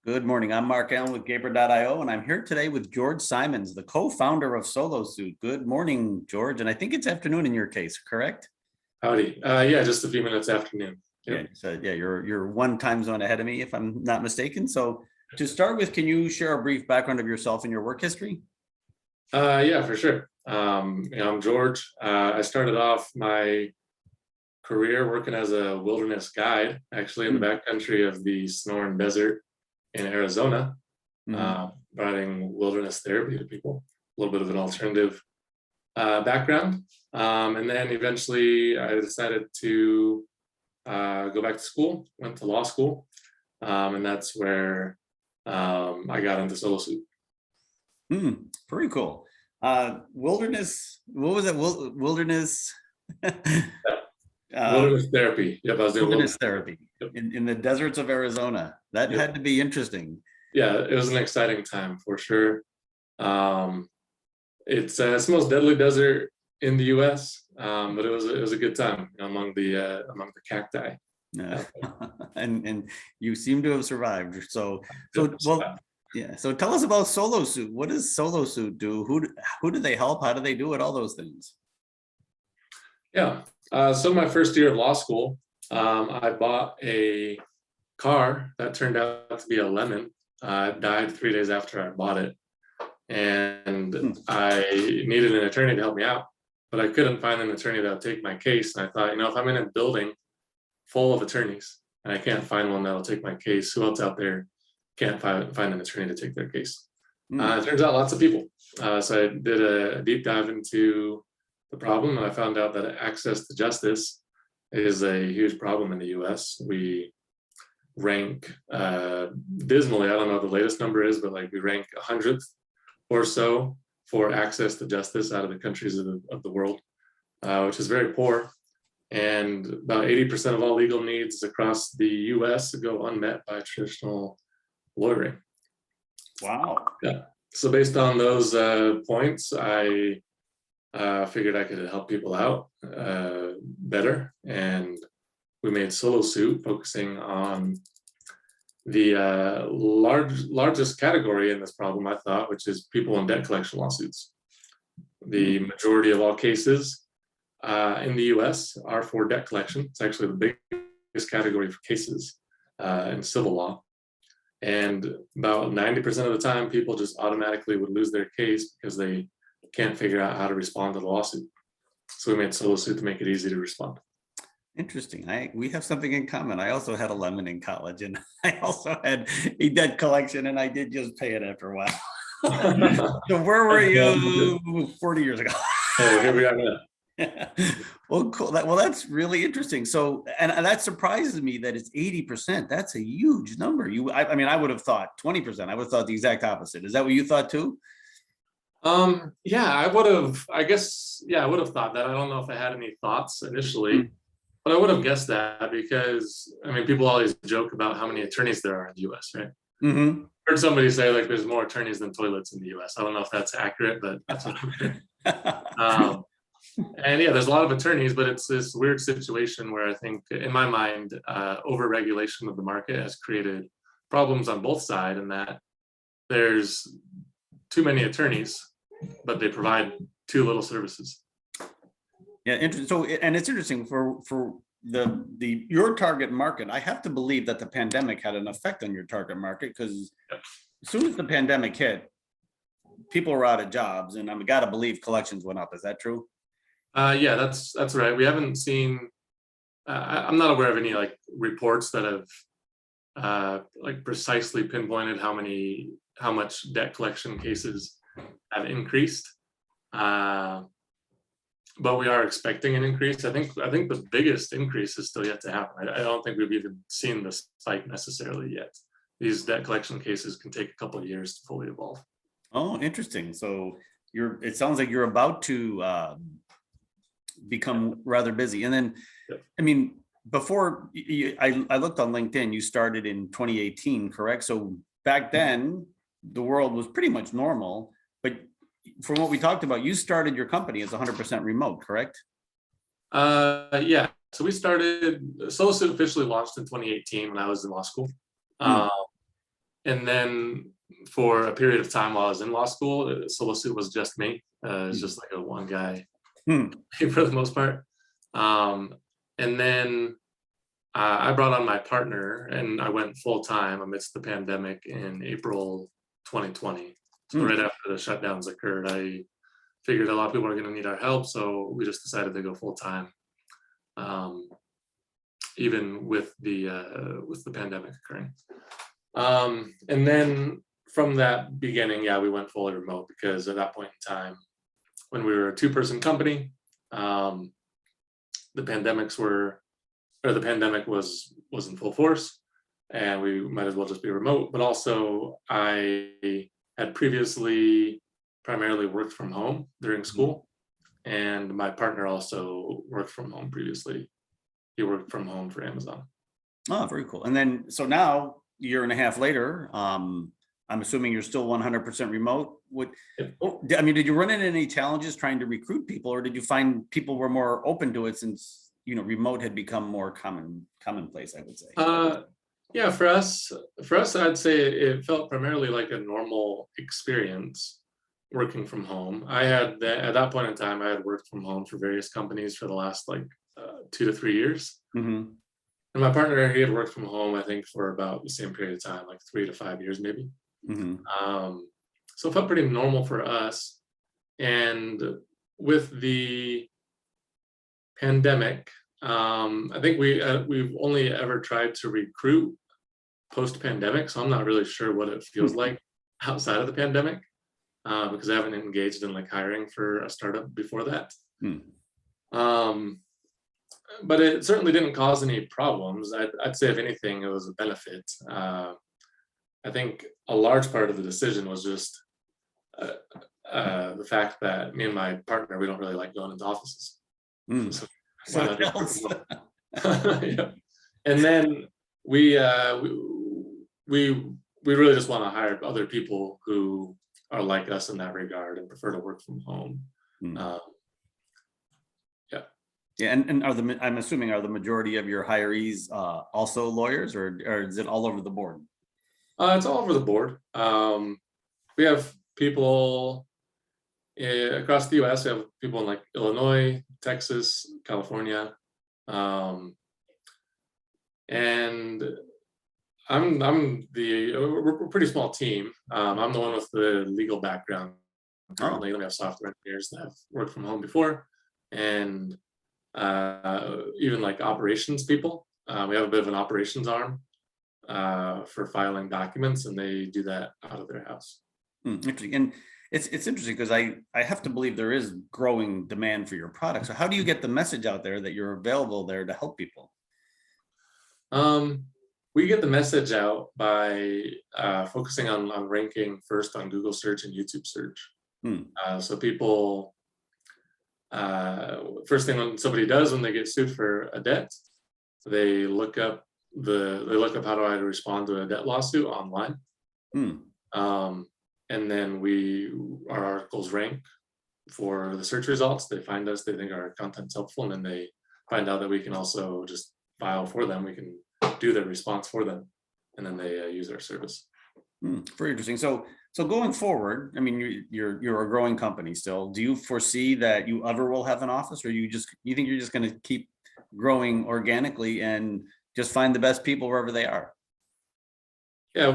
Good morning. I'm Mark Allen with Gaber.io, and I'm here today with George Simons, the co-founder of SoloSuit. Good morning, George. And I think it's afternoon in your case, correct? Howdy. Yeah, just a few minutes afternoon. Yep. Yeah. So yeah, you're one time zone ahead of me, if I'm not mistaken. So to start with, can you share a brief background of yourself and your work history? Yeah, for sure. I'm George. I started off my career working as a wilderness guide, actually in the backcountry of the Sonoran Desert in Arizona, providing wilderness therapy to people. A little bit of an alternative background. And then eventually I decided to go back to school, went to law school, and that's where I got into SoloSuit. Very cool. Wilderness, what was it? Wilderness. Wilderness therapy. Yep, I was doing wilderness therapy Yep. in the deserts of Arizona. That had to be interesting. Yeah, it was an exciting time for sure. It's the most deadly desert in the U.S., but it was a good time among the cacti. And you seem to have survived. So well, yeah. So tell us about SoloSuit. What does SoloSuit do? Who do they help? How do they do it? All those things. Yeah. So my first year of law school, I bought a car that turned out to be a lemon. It died 3 days after I bought it, and I needed an attorney to help me out, but I couldn't find an attorney that would take my case. And I thought, if I'm in a building full of attorneys and I can't find one that'll take my case, who else out there can't find an attorney to take their case? It turns out lots of people. So I did a deep dive into the problem, and I found out that access to justice is a huge problem in the US. We rank dismally, I don't know what the latest number is, but we rank 100th or so for access to justice out of the countries of the world, which is very poor. And about 80% of all legal needs across the US go unmet by traditional lawyering. Wow. Yeah. So based on those points, I figured I could help people out better, and we made SoloSuit, focusing on the largest category in this problem, I thought, which is people in debt collection lawsuits. The majority of all cases in the US are for debt collection. It's actually the biggest category for cases in civil law. And about 90% of the time, people just automatically would lose their case because they can't figure out how to respond to the lawsuit. So we made SoloSuit to make it easy to respond. Interesting. We have something in common. I also had a lemon in college, and I also had a debt collection, and I did just pay it after a while. So where were you 40 years ago? Oh, here we are now. Well, cool. That's really interesting. So, and that surprises me that it's 80%. That's a huge number. I mean, I would have thought 20%. I would have thought the exact opposite. Is that what you thought too? Yeah, I would have thought that. I don't know if I had any thoughts initially, but I would have guessed that because, people always joke about how many attorneys there are in the US, right? Heard somebody say there's more attorneys than toilets in the US. I don't know if that's accurate, but that's what I'm hearing. And yeah, there's a lot of attorneys, but it's this weird situation where I think, in my mind, over-regulation of the market has created problems on both sides, and that there's too many attorneys, but they provide too little services. Yeah, interesting. So, and it's interesting for your target market. I have to believe that the pandemic had an effect on your target market, because as soon as the pandemic hit, people were out of jobs, and I've got to believe collections went up. Is that true? Yeah, that's right. We haven't seen. I'm not aware of any reports that have precisely pinpointed how much debt collection cases have increased. But we are expecting an increase. I think the biggest increase is still yet to happen. I don't think we've even seen the spike necessarily yet. These debt collection cases can take a couple of years to fully evolve. Oh, interesting. So it sounds like you're about to become rather busy. And then, before I looked on LinkedIn, you started in 2018, correct? So back then, the world was pretty much normal, but from what we talked about, you started your company as 100% remote, correct? Yeah. So we started, SoloSuit officially launched in 2018 when I was in law school. And then for a period of time while I was in law school, solo suit was just me. It's just like a one guy for the most part. And then I brought on my partner and I went full time amidst the pandemic in April 2020. So right after the shutdowns occurred, I figured a lot of people are going to need our help. So we just decided to go full time, even with the pandemic occurring. And then from that beginning, yeah, we went fully remote because at that point in time, when we were a 2-person company, the pandemic was in full force, and we might as well just be remote. But also, I had previously primarily worked from home during school, and my partner also worked from home previously. He worked from home for Amazon. Oh, very cool. And then, so now, year and a half later, I'm assuming you're still 100% remote. I mean, did you run into any challenges trying to recruit people, or did you find people were more open to it since, remote had become more commonplace, I would say? Yeah, for us, I'd say it felt primarily like a normal experience working from home. At that point in time, I had worked from home for various companies for the last 2 to 3 years. Mm-hmm. And my partner, he had worked from home, I think, for about the same period of time, like 3 to 5 years, maybe. Mm-hmm. So it felt pretty normal for us. And with the pandemic, I think we've only ever tried to recruit post-pandemic, so I'm not really sure what it feels like outside of the pandemic, because I haven't engaged in hiring for a startup before that. But it certainly didn't cause any problems. I'd say if anything, it was a benefit. I think a large part of the decision was just the fact that me and my partner, we don't really like going into offices. So why not just work from home? Yeah. And then we really just want to hire other people who are like us in that regard and prefer to work from home. Yeah, and I'm assuming, are the majority of your hirees also lawyers, or is it all over the board? It's all over the board. We have people across the U.S. We have people in Illinois, Texas, California, and we're a pretty small team. I'm the one with the legal background currently. Then we have software engineers that have worked from home before, and even operations people. We have a bit of an operations arm for filing documents, and they do that out of their house. Interesting. And it's interesting because I have to believe there is growing demand for your product. So how do you get the message out there that you're available there to help people? We get the message out by focusing on ranking first on Google search and YouTube search. So people, first thing when somebody does when they get sued for a debt, they look up how do I respond to a debt lawsuit online. And then our articles rank for the search results. They find us, they think our content's helpful, and then they find out that we can also just file for them. We can do their response for them, and then they use our service. Very interesting. So going forward, I mean, you're a growing company still. Do you foresee that you ever will have an office, or you think you're just going to keep growing organically and just find the best people wherever they are? Yeah,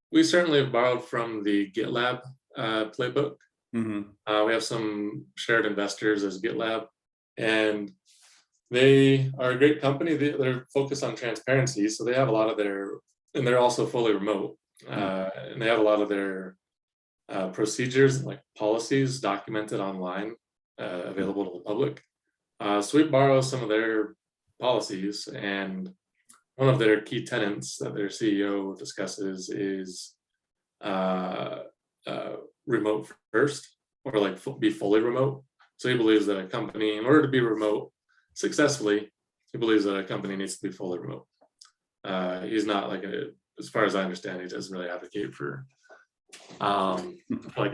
we certainly have borrowed from the GitLab playbook. We have some shared investors as GitLab, and they are a great company. They're focused on transparency, so they have a lot of and they're also fully remote, and they have a lot of their procedures, like policies, documented online, available to the public. So we borrow some of their policies, and one of their key tenets that their CEO discusses is remote first, or be fully remote. So he believes that a company, in order to be remote successfully, he believes that a company needs to be fully remote. He's not as far as I understand, he doesn't really advocate for a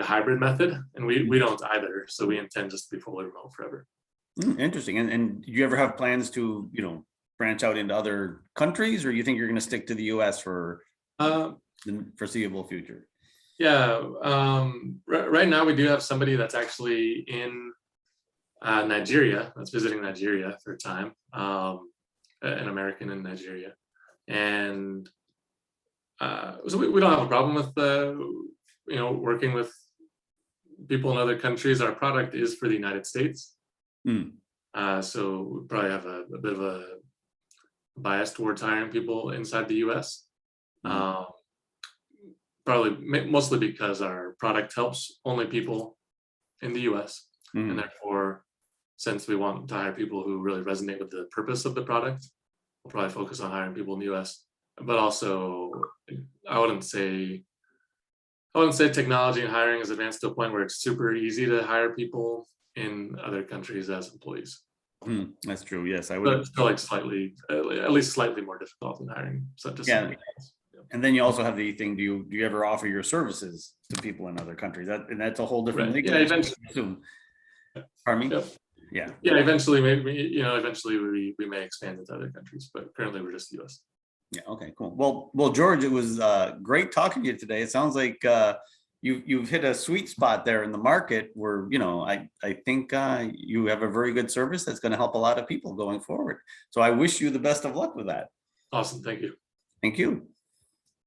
hybrid method, and we don't either. So we intend just to be fully remote forever. Interesting. And do you ever have plans to, branch out into other countries, or you think you're going to stick to the US for the foreseeable future? Yeah, right now we do have somebody that's actually in Nigeria, that's visiting Nigeria for a time, an American in Nigeria. And so we don't have a problem with working with people in other countries. Our product is for the United States. So we probably have a bit of a bias towards hiring people inside the US. Probably mostly because our product helps only people in the US. And therefore, since we want to hire people who really resonate with the purpose of the product, we'll probably focus on hiring people in the US. But also, I wouldn't say technology and hiring is advanced to a point where it's super easy to hire people in other countries as employees. That's true. Yes, I But would. it's still like at least slightly more difficult than hiring. Yeah. And then you also have the thing, do you ever offer your services to people in other countries? And that's a whole different league. Yeah, eventually. Pardon me? Yep. Yeah. Yeah, eventually maybe eventually we may expand into other countries, but currently we're just US. Yeah. Okay, cool. Well, George, it was great talking to you today. It sounds like you've hit a sweet spot there in the market where, I think you have a very good service that's going to help a lot of people going forward. So I wish you the best of luck with that. Awesome. Thank you. Thank you.